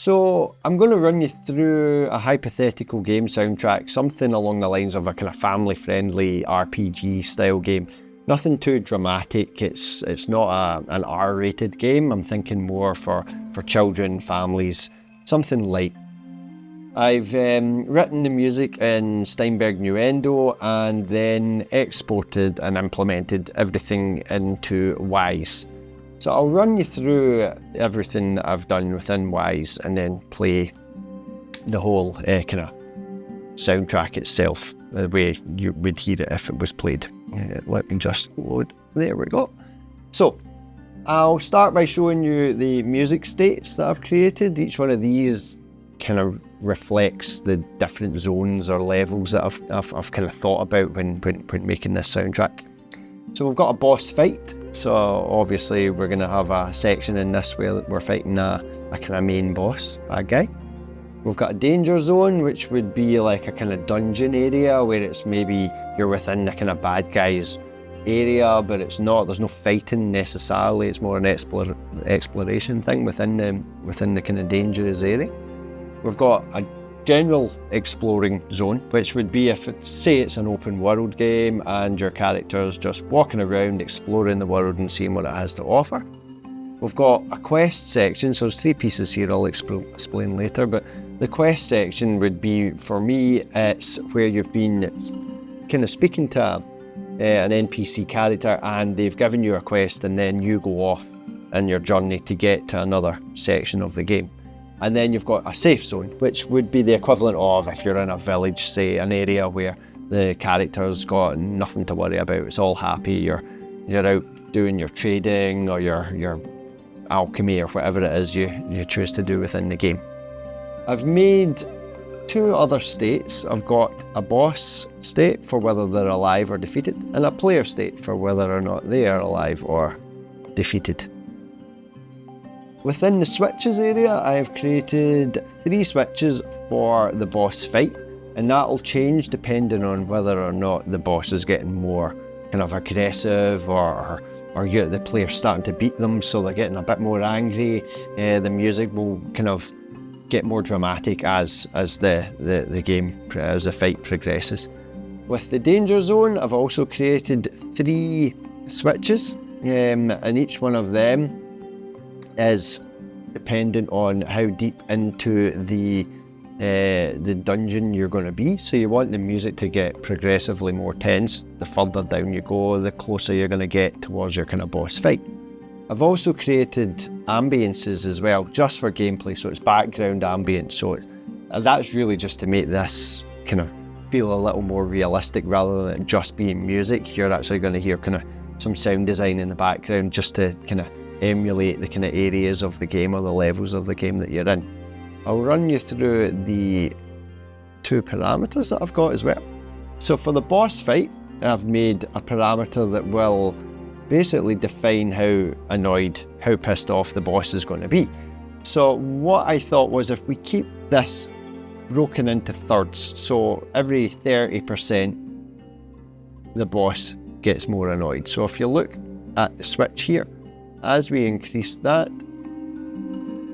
So I'm going to run you through a hypothetical game soundtrack, something along the lines of a kind of family-friendly RPG style game. Nothing too dramatic, it's not an R-rated game. I'm thinking more for children, families, something light. I've written the music in Steinberg Nuendo and then exported and implemented everything into Wwise. So I'll run you through everything that I've done within Wwise and then play the whole kind of soundtrack itself, the way you would hear it if it was played. Let me just load. There we go. So I'll start by showing you the music states that I've created. Each one of these kind of reflects the different zones or levels that I've kind of thought about when making this soundtrack. So we've got a boss fight. So obviously we're going to have a section in this where we're fighting a kind of main boss, bad guy. We've got a danger zone, which would be like a kind of dungeon area where it's maybe you're within the kind of bad guy's area, but it's not, there's no fighting necessarily, it's more an exploration thing within the kind of dangerous area. We've got a general exploring zone, which would be if say it's an open world game and your character's just walking around exploring the world and seeing what it has to offer. We've got a quest section, so there's 3 pieces here I'll explain later, but the quest section would be, for me, it's where you've been kind of speaking to an NPC character and they've given you a quest and then you go off in your journey to get to another section of the game. And then you've got a safe zone, which would be the equivalent of if you're in a village, say an area where the character's got nothing to worry about, it's all happy, you're out doing your trading or your alchemy or whatever it is you choose to do within the game. I've made 2 other states. I've got a boss state for whether they're alive or defeated, and a player state for whether or not they are alive or defeated. Within the switches area, I have created 3 switches for the boss fight, and that'll change depending on whether or not the boss is getting more kind of aggressive or the player's starting to beat them, so they're getting a bit more angry. The music will kind of get more dramatic as the game, as the fight progresses. With the danger zone, I've also created 3 switches, and each one of them is dependent on how deep into the dungeon you're going to be. So you want the music to get progressively more tense. The further down you go, the closer you're going to get towards your kind of boss fight. I've also created ambiences as well, just for gameplay, so it's background ambience. So that's really just to make this kind of feel a little more realistic rather than just being music. You're actually going to hear kind of some sound design in the background just to kind of emulate the kind of areas of the game or the levels of the game that you're in. I'll run you through the 2 parameters that I've got as well. So for the boss fight, I've made a parameter that will basically define how annoyed, how pissed off the boss is going to be. So what I thought was, if we keep this broken into thirds, so every 30% the boss gets more annoyed. So if you look at the switch here, as we increase that,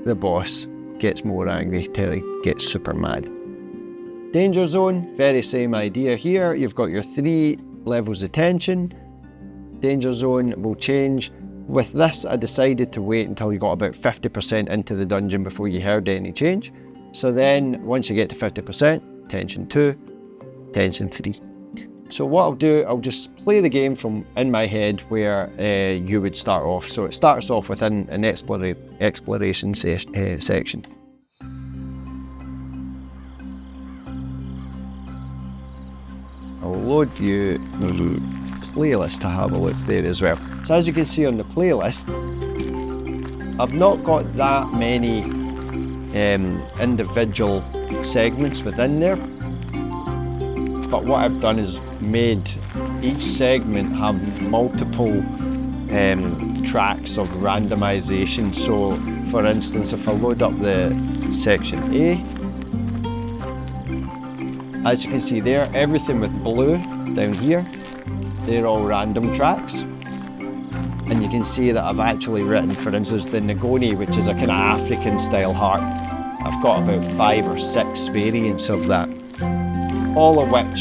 the boss gets more angry till he gets super mad. Danger zone, very same idea here. You've got your 3 levels of tension. Danger zone will change. With this, I decided to wait until you got about 50% into the dungeon before you heard any change. So then, once you get to 50%, tension 2, tension 3. So what I'll do, I'll just play the game from in my head where you would start off. So it starts off within an exploration section. I'll load you the playlist to have a look there as well. So as you can see on the playlist, I've not got that many individual segments within there, but what I've done is made each segment have multiple tracks of randomization. So for instance, if I load up the section A, as you can see there, everything with blue down here, they're all random tracks. And you can see that I've actually written, for instance, the Ngoni, which is a kind of African style harp. I've got about 5 or 6 variants of that, all of which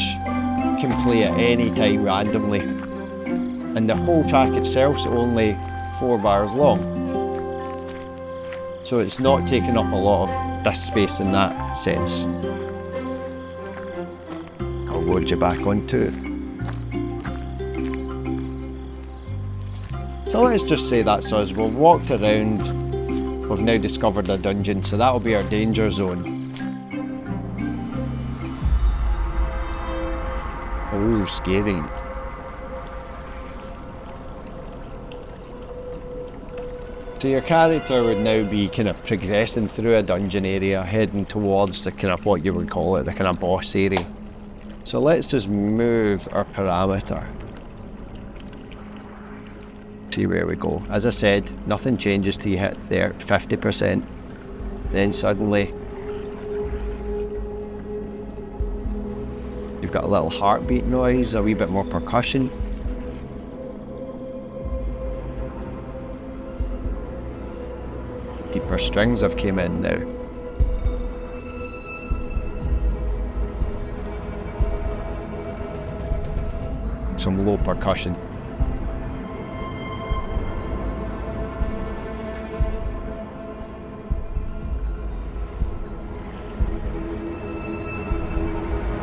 can play at any time randomly. And the whole track itself's only 4 bars long. So it's not taking up a lot of disk space in that sense. I'll load you back onto it. So let's just say that's us. We've walked around, we've now discovered a dungeon, so that'll be our danger zone. Oh, scary. So your character would now be kind of progressing through a dungeon area, heading towards the kind of what you would call it, the kind of boss area. So let's just move our parameter. See where we go. As I said, nothing changes till you hit there 50%. Then suddenly you've got a little heartbeat noise, a wee bit more percussion. Deeper strings have came in now. Some low percussion.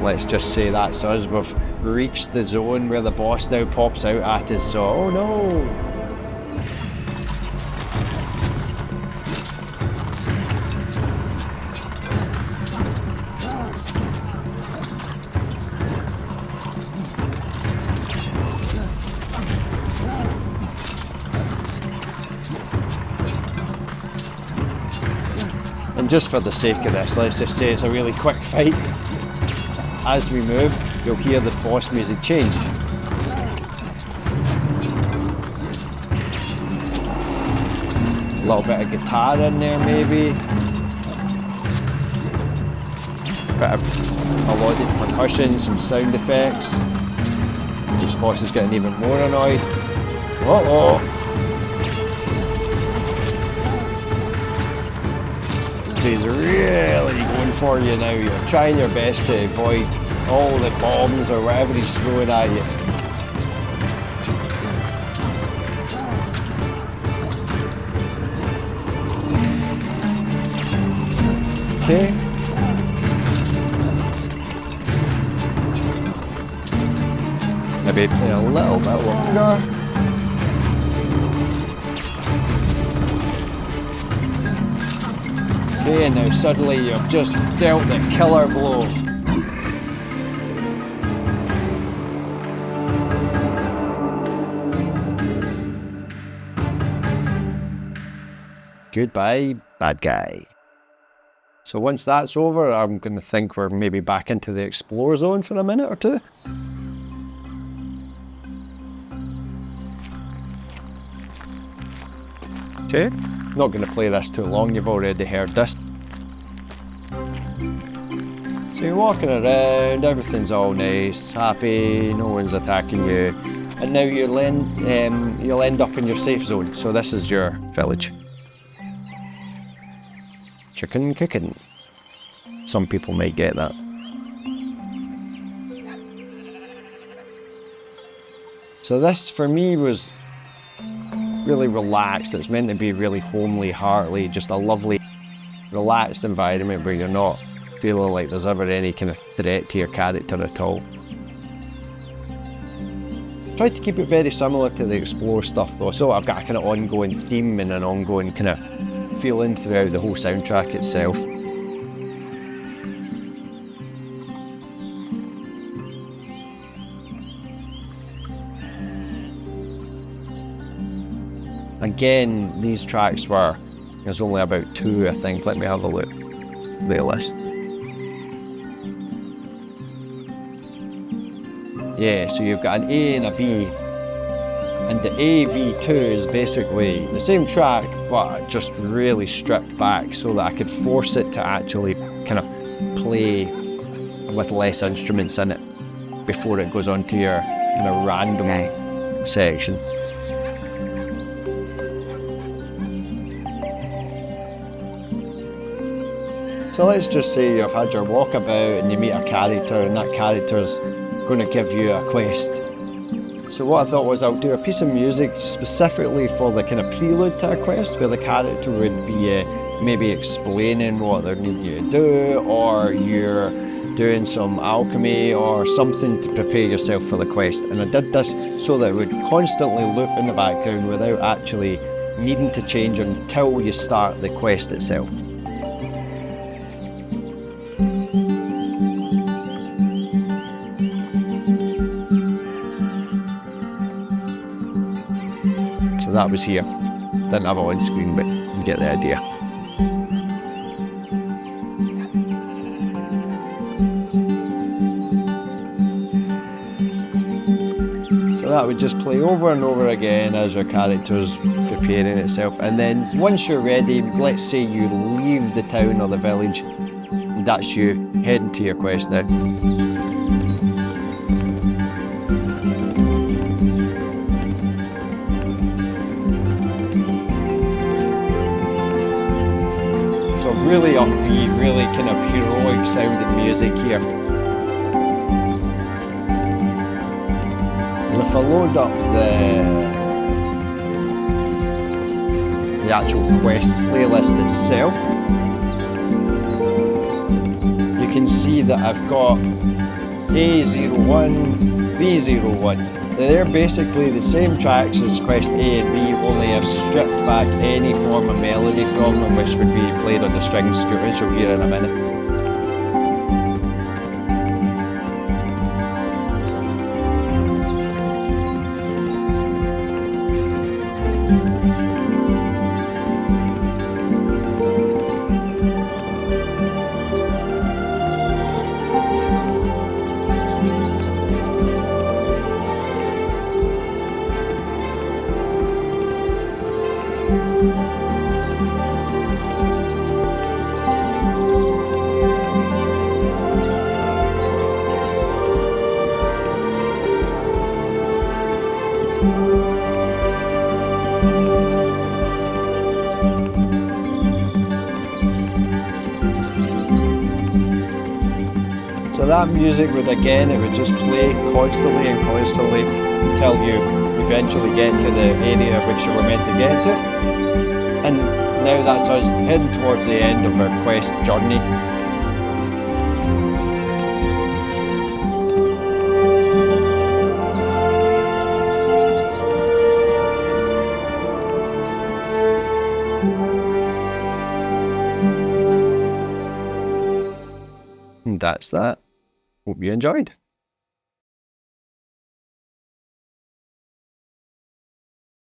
Let's just say that's us. We've reached the zone where the boss now pops out at us, so oh no! And just for the sake of this, let's just say it's a really quick fight. As we move, you'll hear the boss music change. A little bit of guitar in there maybe. Bit of melodic percussion, some sound effects. This boss is getting even more annoyed. Uh-oh! He's really going for you now. You're trying your best to avoid all the bombs or whatever he's throwing at you. Okay. Maybe play a little bit longer. Okay, and now suddenly you've just dealt the killer blow. Goodbye, bad guy. So once that's over, I'm going to think we're maybe back into the explore zone for a minute or two. Okay, not going to play this too long, you've already heard this. So you're walking around, everything's all nice, happy, no one's attacking you. And now you'll end up in your safe zone. So this is your village. Chicken kicking. Some people might get that. So this for me was really relaxed. It's meant to be really homely, heartly, just a lovely, relaxed environment where you're not feeling like there's ever any kind of threat to your character at all. Tried to keep it very similar to the explore stuff though, so I've got a kind of ongoing theme and an ongoing kind of feeling throughout the whole soundtrack itself. Again, these tracks were, there's only about 2 I think, let me have a look, playlist. Yeah, so you've got an A and a B, and the AV2 is basically the same track, but just really stripped back so that I could force it to actually kind of play with less instruments in it before it goes on to your kind of random section. So let's just say you've had your walkabout and you meet a character, and that character's going to give you a quest. So what I thought was I'll do a piece of music specifically for the kind of prelude to a quest, where the character would be maybe explaining what they're needing you to do, or you're doing some alchemy or something to prepare yourself for the quest. And I did this so that it would constantly loop in the background without actually needing to change until you start the quest itself. So that was here. Didn't have it on screen, but you get the idea. So that would just play over and over again as your character's preparing itself. And then once you're ready, let's say you leave the town or the village, that's you heading to your quest now. So really upbeat, really kind of heroic sounding music here. And if I load up the actual quest playlist itself, you can see that I've got A01, B01. They're basically the same tracks as quest A and B, only I've stripped back any form of melody from them, which would be played on the strings, which you'll hear in a minute. So that music would it would just play constantly and constantly until you eventually get to the area which you were meant to get to. And now that's us heading towards the end of our quest journey. And that's that. Hope you enjoyed.